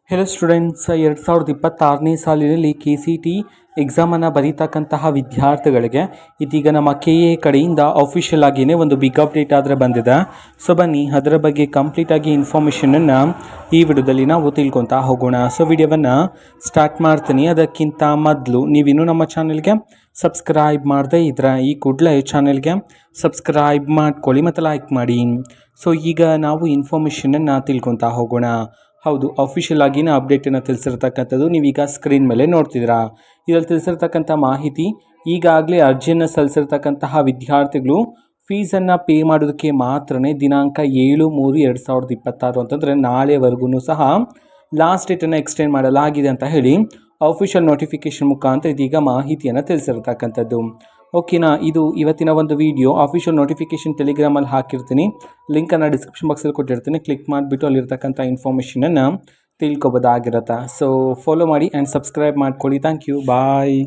Hello students, 2026ನೇ ಸಾಲಿನಲ್ಲಿ KCT ಎಕ್ಸಾಮನ್ನು ಬರೀತಕ್ಕಂತಹ ವಿದ್ಯಾರ್ಥಿಗಳಿಗೆ ಇದೀಗ ನಮ್ಮ KA ಕಡೆಯಿಂದ ಅಫಿಷಿಯಲ್ ಆಗಿಯೇ ಒಂದು ಬಿಗ್ ಅಪ್ಡೇಟ್ ಆದರೆ ಬಂದಿದೆ. ಸೊ ಬನ್ನಿ ಅದರ ಬಗ್ಗೆ ಕಂಪ್ಲೀಟಾಗಿ ಇನ್ಫಾರ್ಮೇಷನನ್ನು ಈ ವಿಡಿಯೋದಲ್ಲಿ ನಾವು ತಿಳ್ಕೊತಾ ಹೋಗೋಣ. ಸೊ ವಿಡಿಯೋವನ್ನು ಸ್ಟಾರ್ಟ್ ಮಾಡ್ತೀನಿ. ಅದಕ್ಕಿಂತ ಮೊದಲು ನೀವಿನ್ನೂ ನಮ್ಮ ಚಾನಲ್ಗೆ ಸಬ್ಸ್ಕ್ರೈಬ್ ಮಾಡದೇ ಇದ್ರೆ ಈ ಕೂಡಲೇ ಚಾನಲ್ಗೆ ಸಬ್ಸ್ಕ್ರೈಬ್ ಮಾಡ್ಕೊಳ್ಳಿ ಮತ್ತು ಲೈಕ್ ಮಾಡಿ. ಸೊ ಈಗ ನಾವು ಇನ್ಫಾರ್ಮೇಷನನ್ನು ತಿಳ್ಕೊತಾ ಹೋಗೋಣ. ಹೌದು, ಅಫಿಷಿಯಲ್ ಆಗಿನ ಅಪ್ಡೇಟನ್ನು ತಿಳಿಸಿರ್ತಕ್ಕಂಥದ್ದು ನೀವೀಗ ಸ್ಕ್ರೀನ್ ಮೇಲೆ ನೋಡ್ತಿದ್ದೀರಾ. ಇದರಲ್ಲಿ ತಿಳಿಸಿರ್ತಕ್ಕಂಥ ಮಾಹಿತಿ, ಈಗಾಗಲೇ ಅರ್ಜಿಯನ್ನು ಸಲ್ಲಿಸಿರ್ತಕ್ಕಂತಹ ವಿದ್ಯಾರ್ಥಿಗಳು ಫೀಸನ್ನು ಪೇ ಮಾಡೋದಕ್ಕೆ ಮಾತ್ರ ದಿನಾಂಕ 7/3/2026 ಅಂತಂದರೆ ನಾಳೆವರೆಗೂ ಸಹ ಲಾಸ್ಟ್ ಡೇಟನ್ನು ಎಕ್ಸ್ಟೆಂಡ್ ಮಾಡಲಾಗಿದೆ ಅಂತ ಹೇಳಿ ಅಫಿಷಿಯಲ್ ನೋಟಿಫಿಕೇಷನ್ ಮುಖಾಂತರ ಇದೀಗ ಮಾಹಿತಿಯನ್ನು ತಿಳಿಸಿರ್ತಕ್ಕಂಥದ್ದು. ಓಕೆನಾ, ಇದು ಇವತ್ತಿನ ಒಂದು ವಿಡಿಯೋ. ಅಫಿಷಿಯಲ್ ನೋಟಿಫಿಕೇಷನ್ ಟೆಲಿಗ್ರಾಮಲ್ಲಿ ಹಾಕಿರ್ತೀನಿ, ಲಿಂಕನ್ನು ಡಿಸ್ಕ್ರಿಪ್ಷನ್ ಬಾಕ್ಸಲ್ಲಿ ಕೊಟ್ಟಿರ್ತೀನಿ. ಕ್ಲಿಕ್ ಮಾಡಿಬಿಟ್ಟು ಅಲ್ಲಿರ್ತಕ್ಕಂಥ ಇನ್ಫಾರ್ಮೇಷನನ್ನು ತಿಳ್ಕೊಬೋದಾಗಿರುತ್ತೆ. ಸೊ ಫಾಲೋ ಮಾಡಿ ಆ್ಯಂಡ್ ಸಬ್ಸ್ಕ್ರೈಬ್ ಮಾಡ್ಕೊಳ್ಳಿ. Thank you, bye.